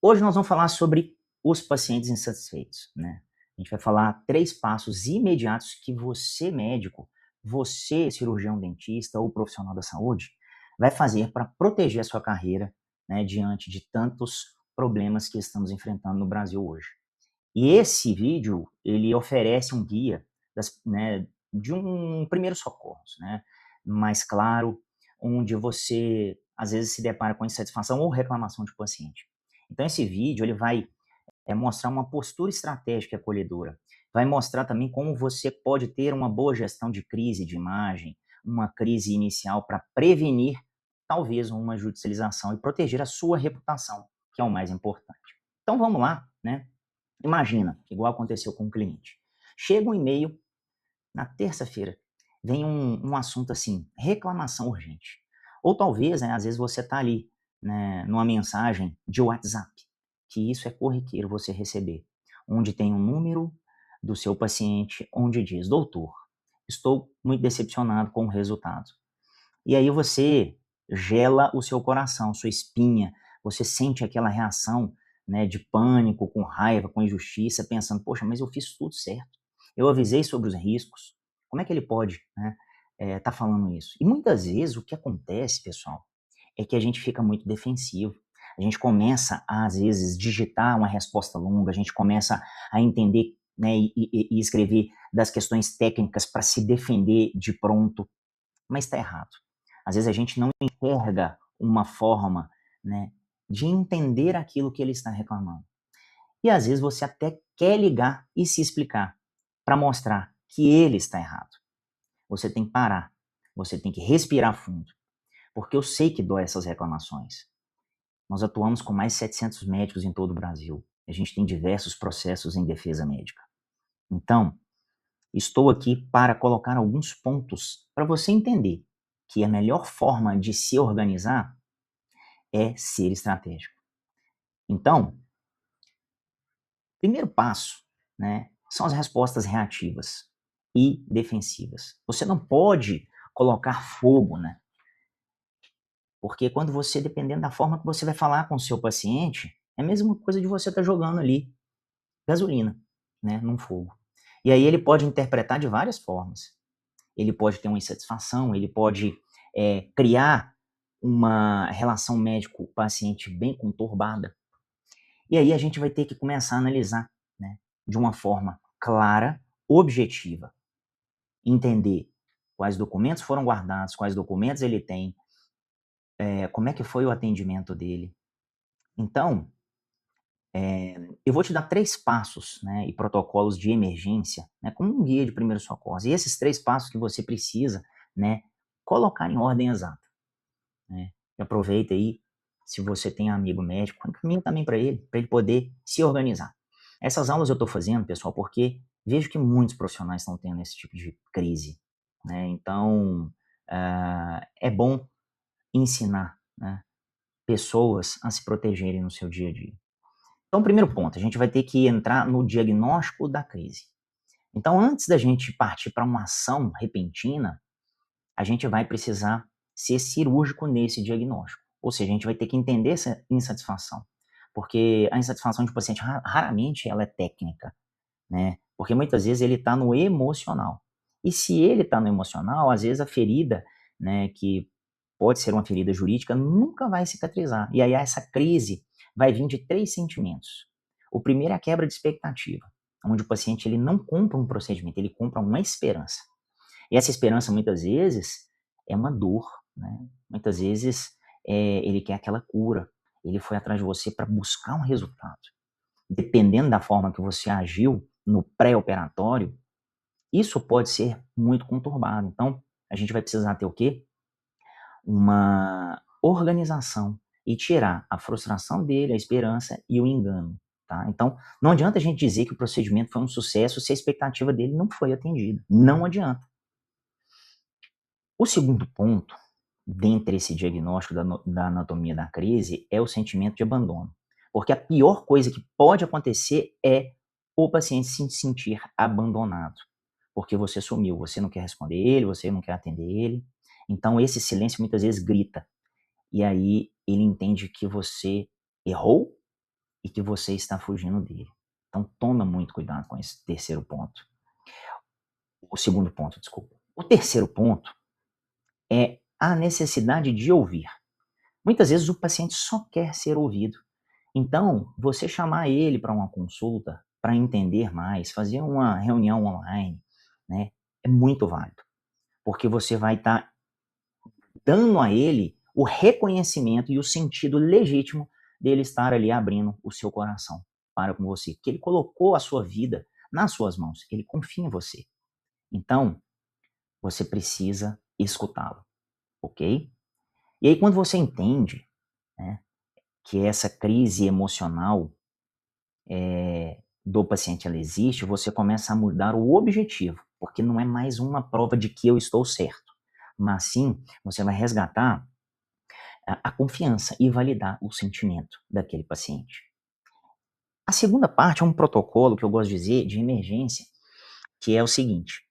Hoje nós vamos falar sobre os pacientes insatisfeitos, né? A gente vai falar 3 passos imediatos que você médico, você cirurgião dentista ou profissional da saúde, vai fazer para proteger a sua carreira, né, diante de tantos problemas que estamos enfrentando no Brasil hoje. E esse vídeo, ele oferece um guia de um primeiros socorros, né, mais claro, onde você, às vezes, se depara com insatisfação ou reclamação de paciente. Então esse vídeo, ele vai mostrar uma postura estratégica e acolhedora. Vai mostrar também como você pode ter uma boa gestão de crise de imagem, uma crise inicial para prevenir, talvez, uma judicialização e proteger a sua reputação, que é o mais importante. Então vamos lá, né? Imagina, igual aconteceu com um cliente. Chega um e-mail na terça-feira, vem um assunto assim, reclamação urgente. Ou talvez, né, às vezes você está ali, né, numa mensagem de WhatsApp, que isso é corriqueiro você receber, onde tem um número do seu paciente, onde diz, doutor, estou muito decepcionado com o resultado. E aí você gela o seu coração, sua espinha, você sente aquela reação, né, de pânico, com raiva, com injustiça, pensando, poxa, mas eu fiz tudo certo. Eu avisei sobre os riscos. Como é que ele pode, né, tá falando isso? E muitas vezes o que acontece, pessoal, é que a gente fica muito defensivo. A gente começa a, às vezes, digitar uma resposta longa, a gente começa a entender, né, e escrever das questões técnicas para se defender de pronto, mas está errado. Às vezes a gente não enxerga uma forma, né, de entender aquilo que ele está reclamando. E às vezes você até quer ligar e se explicar para mostrar que ele está errado. Você tem que parar, você tem que respirar fundo, porque eu sei que dói essas reclamações. Nós atuamos com mais de 700 médicos em todo o Brasil. A gente tem diversos processos em defesa médica. Então, estou aqui para colocar alguns pontos para você entender que a melhor forma de se organizar é ser estratégico. Então, primeiro passo, né, são as respostas reativas e defensivas. Você não pode colocar fogo, né? Porque quando você, dependendo da forma que você vai falar com o seu paciente, é a mesma coisa de você estar jogando ali gasolina, né, num fogo. E aí ele pode interpretar de várias formas. Ele pode ter uma insatisfação, ele pode criar uma relação médico-paciente bem conturbada. E aí a gente vai ter que começar a analisar, né, de uma forma clara, objetiva, entender quais documentos foram guardados, quais documentos ele tem, como é que foi o atendimento dele. Então, eu vou te dar 3 passos, né, e protocolos de emergência, né, como um guia de primeiros socorros. E esses 3 passos que você precisa, né, colocar em ordem exata, né. Aproveita aí, se você tem amigo médico, encaminha também para ele poder se organizar. Essas aulas eu estou fazendo, pessoal, porque vejo que muitos profissionais estão tendo esse tipo de crise, né. Então, é bom ensinar, né, pessoas a se protegerem no seu dia a dia. Então, primeiro ponto, a gente vai ter que entrar no diagnóstico da crise. Então, antes da gente partir para uma ação repentina, a gente vai precisar ser cirúrgico nesse diagnóstico. Ou seja, a gente vai ter que entender essa insatisfação. Porque a insatisfação de um paciente, raramente ela é técnica, né? Porque muitas vezes ele está no emocional. E se ele está no emocional, às vezes a ferida, né, que pode ser uma ferida jurídica, nunca vai cicatrizar. E aí essa crise vai vir de 3 sentimentos. O primeiro é a quebra de expectativa, onde o paciente ele não compra um procedimento, ele compra uma esperança. E essa esperança, muitas vezes, é uma dor, né? Muitas vezes, ele quer aquela cura, ele foi atrás de você para buscar um resultado. Dependendo da forma que você agiu no pré-operatório, isso pode ser muito conturbado. Então, a gente vai precisar ter o quê? Uma organização e tirar a frustração dele, a esperança e o engano, tá? Então, não adianta a gente dizer que o procedimento foi um sucesso se a expectativa dele não foi atendida. Não adianta. O segundo ponto, dentre esse diagnóstico da anatomia da crise, é o sentimento de abandono. Porque a pior coisa que pode acontecer é o paciente se sentir abandonado. Porque você sumiu, você não quer responder ele, você não quer atender ele. Então, esse silêncio muitas vezes grita. E aí ele entende que você errou e que você está fugindo dele. Então toma muito cuidado com esse terceiro ponto. O segundo ponto, desculpa. O terceiro ponto é a necessidade de ouvir. Muitas vezes o paciente só quer ser ouvido. Então, você chamar ele para uma consulta, para entender mais, fazer uma reunião online, né, é muito válido. Porque você vai estar dando a ele o reconhecimento e o sentido legítimo dele estar ali abrindo o seu coração para com você. Que ele colocou a sua vida nas suas mãos. Ele confia em você. Então, você precisa escutá-lo, ok? E aí, quando você entende, né, que essa crise emocional do paciente ela existe, você começa a mudar o objetivo, porque não é mais uma prova de que eu estou certo, mas sim você vai resgatar a confiança e validar o sentimento daquele paciente. A segunda parte é um protocolo que eu gosto de dizer de emergência, que é o seguinte: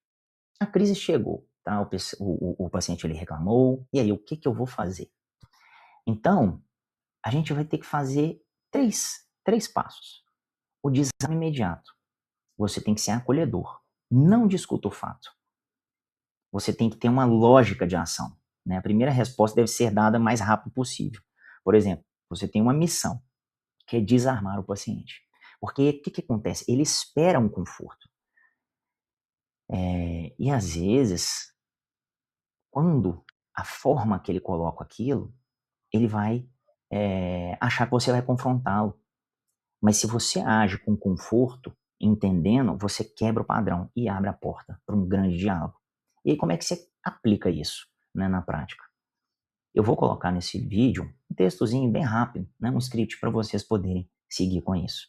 a crise chegou, tá? O paciente ele reclamou, e aí o que eu vou fazer? Então, a gente vai ter que fazer três passos. O desarme imediato. Você tem que ser acolhedor. Não discuta o fato. Você tem que ter uma lógica de ação. Né? A primeira resposta deve ser dada o mais rápido possível. Por exemplo, você tem uma missão, que é desarmar o paciente. Porque o que acontece? Ele espera um conforto. E às vezes, quando a forma que ele coloca aquilo, ele vai achar que você vai confrontá-lo. Mas se você age com conforto, entendendo, você quebra o padrão e abre a porta para um grande diálogo. E aí, como é que você aplica isso, né, na prática? Eu vou colocar nesse vídeo um textozinho bem rápido, né, um script para vocês poderem seguir com isso.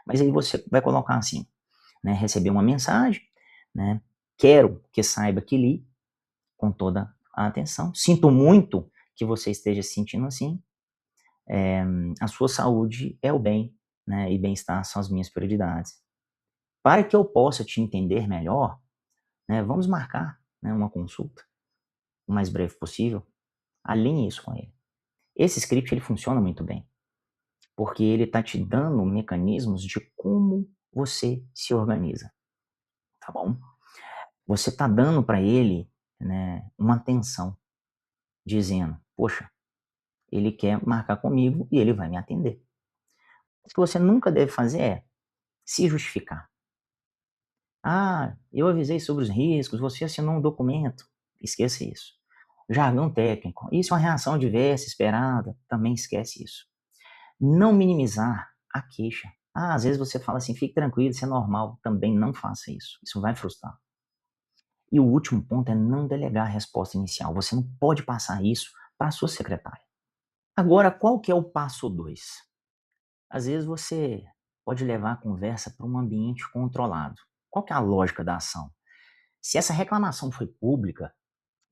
Mas aí você vai colocar assim, né, receber uma mensagem, né, quero que saiba que li com toda a atenção. Sinto muito que você esteja se sentindo assim. A sua saúde é o bem, né, e bem-estar são as minhas prioridades. Para que eu possa te entender melhor, né, vamos marcar, né, uma consulta o mais breve possível. Alinhe isso com ele. Esse script ele funciona muito bem, porque ele está te dando mecanismos de como você se organiza, tá bom? Você está dando para ele, né, uma atenção, dizendo, poxa, ele quer marcar comigo e ele vai me atender. O que você nunca deve fazer é se justificar. Ah, eu avisei sobre os riscos, você assinou um documento. Esqueça isso. Jargão técnico. Isso é uma reação adversa esperada. Também esquece isso. Não minimizar a queixa. Ah, às vezes você fala assim, fique tranquilo, isso é normal. Também não faça isso. Isso vai frustrar. E o último ponto é não delegar a resposta inicial. Você não pode passar isso para a sua secretária. Agora, qual que é o passo 2? Às vezes você pode levar a conversa para um ambiente controlado. Qual que é a lógica da ação? Se essa reclamação foi pública,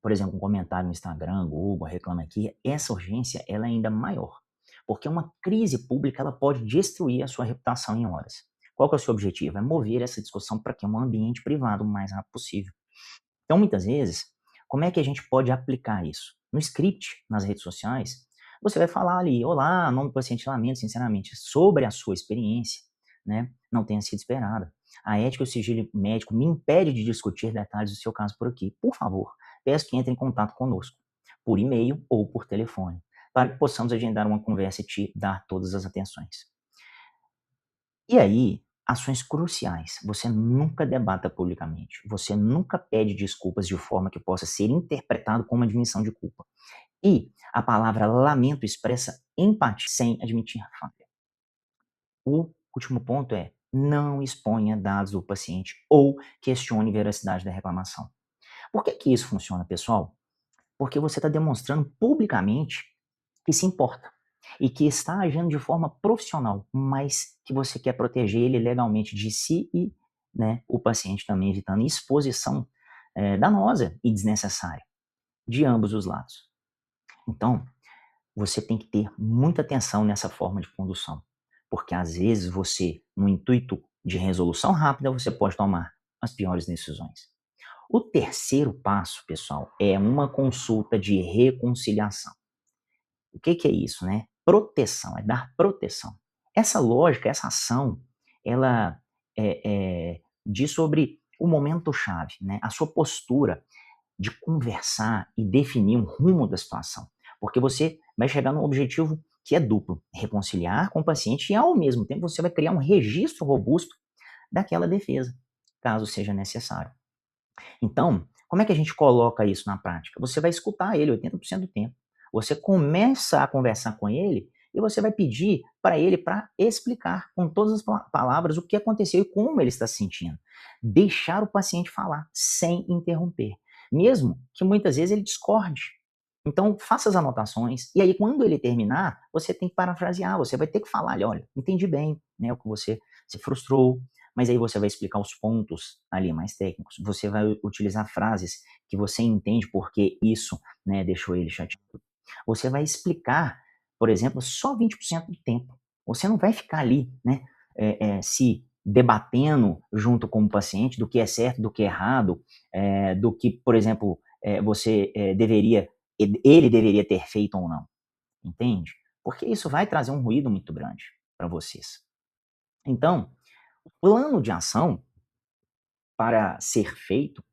por exemplo, um comentário no Instagram, Google, reclama aqui, essa urgência ela é ainda maior. Porque uma crise pública ela pode destruir a sua reputação em horas. Qual que é o seu objetivo? É mover essa discussão para que um ambiente privado o mais rápido possível. Então, muitas vezes, como é que a gente pode aplicar isso? No script, nas redes sociais, você vai falar ali, olá, nome do paciente, lamento sinceramente, sobre a sua experiência, né? Não tenha sido esperada. A ética e o sigilo médico me impede de discutir detalhes do seu caso por aqui. Por favor, peço que entre em contato conosco, por e-mail ou por telefone, para que possamos agendar uma conversa e te dar todas as atenções. E aí, ações cruciais. Você nunca debata publicamente. Você nunca pede desculpas de forma que possa ser interpretado como admissão de culpa. E a palavra lamento expressa empatia sem admitir falha. O último ponto é não exponha dados do paciente ou questione a veracidade da reclamação. Por que isso funciona, pessoal? Porque você está demonstrando publicamente que se importa e que está agindo de forma profissional, mas que você quer proteger ele legalmente de si e, né, o paciente também, evitando exposição danosa e desnecessária de ambos os lados. Então, você tem que ter muita atenção nessa forma de condução, porque às vezes você, no intuito de resolução rápida, você pode tomar as piores decisões. O terceiro passo, pessoal, é uma consulta de reconciliação. O que é isso, né? Proteção, é dar proteção. essa lógica, essa ação, ela diz sobre o momento-chave, né? A sua postura de conversar e definir um rumo da situação. Porque você vai chegar num objetivo que é duplo: reconciliar com o paciente e, ao mesmo tempo, você vai criar um registro robusto daquela defesa, caso seja necessário. Então, como é que a gente coloca isso na prática? Você vai escutar ele 80% do tempo. Você começa a conversar com ele e você vai pedir para ele para explicar com todas as palavras o que aconteceu e como ele está se sentindo. Deixar o paciente falar sem interromper, mesmo que muitas vezes ele discorde. Então, faça as anotações e aí quando ele terminar, você tem que parafrasear, você vai ter que falar, olha, entendi bem, né, o que você se frustrou, mas aí você vai explicar os pontos ali mais técnicos, você vai utilizar frases que você entende porque isso, né, deixou ele chateado. Você vai explicar, por exemplo, só 20% do tempo. Você não vai ficar ali, né, se debatendo junto com o paciente do que é certo, do que é errado, do que, por exemplo, você deveria, ele deveria ter feito ou não, entende? Porque isso vai trazer um ruído muito grande para vocês. Então, o plano de ação para ser feito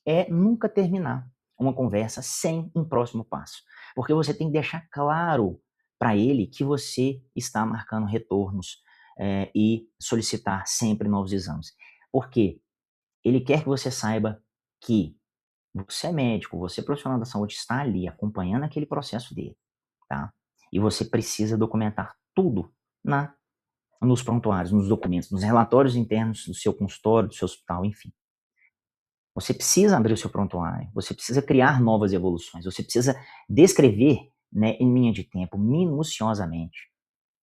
é nunca terminar uma conversa sem um próximo passo. Porque você tem que deixar claro para ele que você está marcando retornos e solicitar sempre novos exames. Porque ele quer que você saiba que você é médico, você é profissional da saúde, está ali acompanhando aquele processo dele, tá? E você precisa documentar tudo na nos prontuários, nos documentos, nos relatórios internos do seu consultório, do seu hospital, enfim. Você precisa abrir o seu prontuário, você precisa criar novas evoluções, você precisa descrever, né, em linha de tempo, minuciosamente.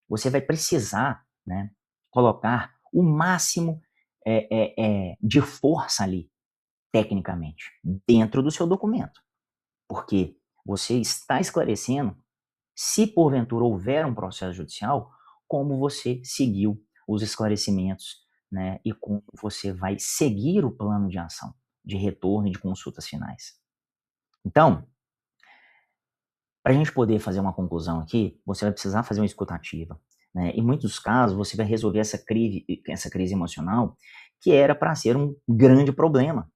Você vai precisar, né, colocar o máximo de força ali, tecnicamente, dentro do seu documento. Porque você está esclarecendo, se porventura houver um processo judicial, como você seguiu os esclarecimentos, né, e como você vai seguir o plano de ação, de retorno e de consultas finais. Então, para a gente poder fazer uma conclusão aqui, você vai precisar fazer uma escutativa, né? Em muitos casos, você vai resolver essa crise emocional que era para ser um grande problema.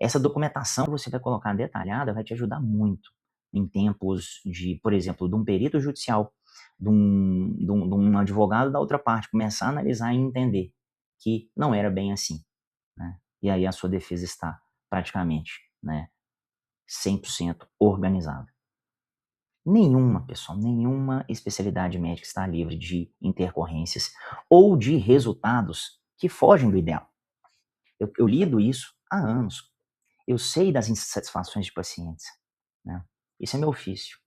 Essa documentação que você vai colocar detalhada vai te ajudar muito em tempos de, por exemplo, de um perito judicial, de um advogado da outra parte, começar a analisar e entender que não era bem assim, né? E aí a sua defesa está praticamente, né, 100% organizada. Nenhuma, pessoal, nenhuma especialidade médica está livre de intercorrências ou de resultados que fogem do ideal. Eu lido isso há anos. Eu sei das insatisfações de pacientes, né? Isso é meu ofício.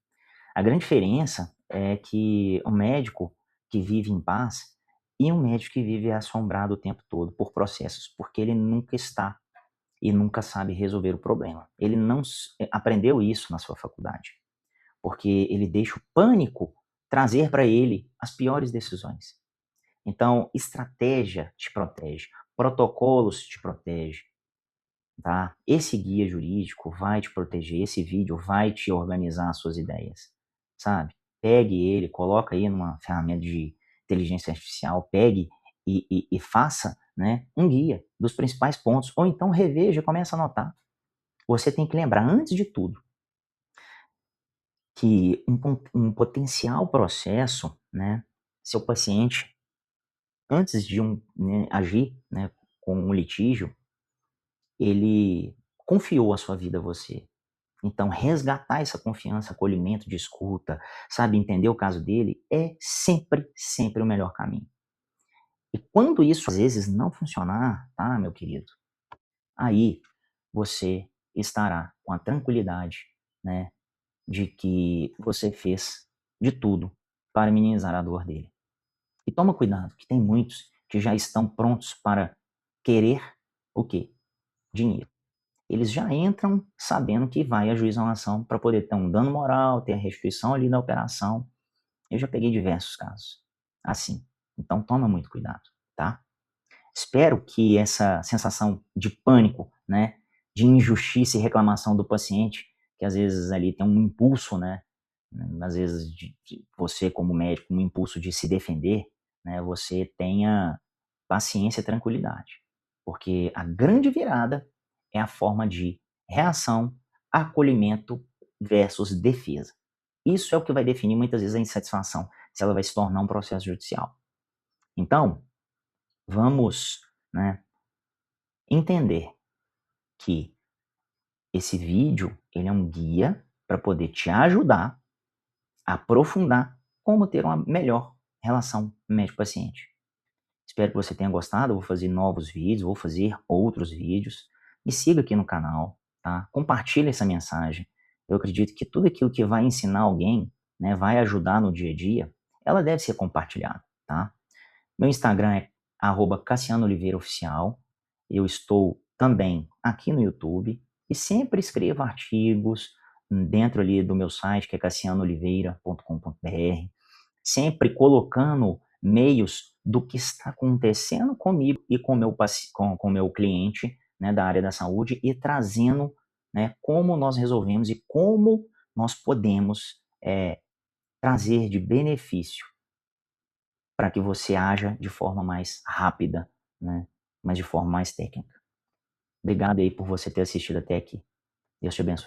A grande diferença é que o médico que vive em paz e um médico que vive assombrado o tempo todo por processos, porque ele nunca está e nunca sabe resolver o problema. Ele não aprendeu isso na sua faculdade, porque ele deixa o pânico trazer para ele as piores decisões. Então, estratégia te protege, protocolos te protege, tá? Esse guia jurídico vai te proteger, esse vídeo vai te organizar as suas ideias, sabe? Pegue ele, coloca aí numa ferramenta de inteligência artificial, pegue e faça, né, um guia dos principais pontos, ou então reveja e comece a anotar. Você tem que lembrar, antes de tudo, que um potencial processo, né, seu paciente, antes de né, agir, né, com um litígio, ele confiou a sua vida a você. Então, resgatar essa confiança, acolhimento, de escuta, sabe, entender o caso dele, é sempre, sempre o melhor caminho. E quando isso às vezes não funcionar, tá, meu querido, aí você estará com a tranquilidade, né, de que você fez de tudo para minimizar a dor dele. E toma cuidado, que tem muitos que já estão prontos para querer o quê? Dinheiro. Eles já entram sabendo que vai ajuizar uma ação para poder ter um dano moral, ter a restituição ali da operação. Eu já peguei diversos casos assim. Então toma muito cuidado, tá? Espero que essa sensação de pânico, né, de injustiça e reclamação do paciente, que às vezes ali tem um impulso, né, às vezes de você como médico, um impulso de se defender, né, você tenha paciência e tranquilidade, porque a grande virada é a forma de reação, acolhimento versus defesa. Isso é o que vai definir muitas vezes a insatisfação, se ela vai se tornar um processo judicial. Então, vamos, né, entender que esse vídeo ele é um guia para poder te ajudar a aprofundar como ter uma melhor relação médico-paciente. Espero que você tenha gostado. Eu vou fazer novos vídeos, vou fazer outros vídeos. Me siga aqui no canal, tá? Compartilhe essa mensagem. Eu acredito que tudo aquilo que vai ensinar alguém, né, vai ajudar no dia a dia, ela deve ser compartilhada, tá? Meu Instagram é @CassianoOliveiraOficial. Eu estou também aqui no YouTube e sempre escrevo artigos dentro ali do meu site, que é cassianooliveira.com.br, sempre colocando meios do que está acontecendo comigo e com o meu cliente, né, da área da saúde, e trazendo, né, como nós resolvemos e como nós podemos trazer de benefício para que você haja de forma mais rápida, né, mas de forma mais técnica. Obrigado aí por você ter assistido até aqui. Deus te abençoe.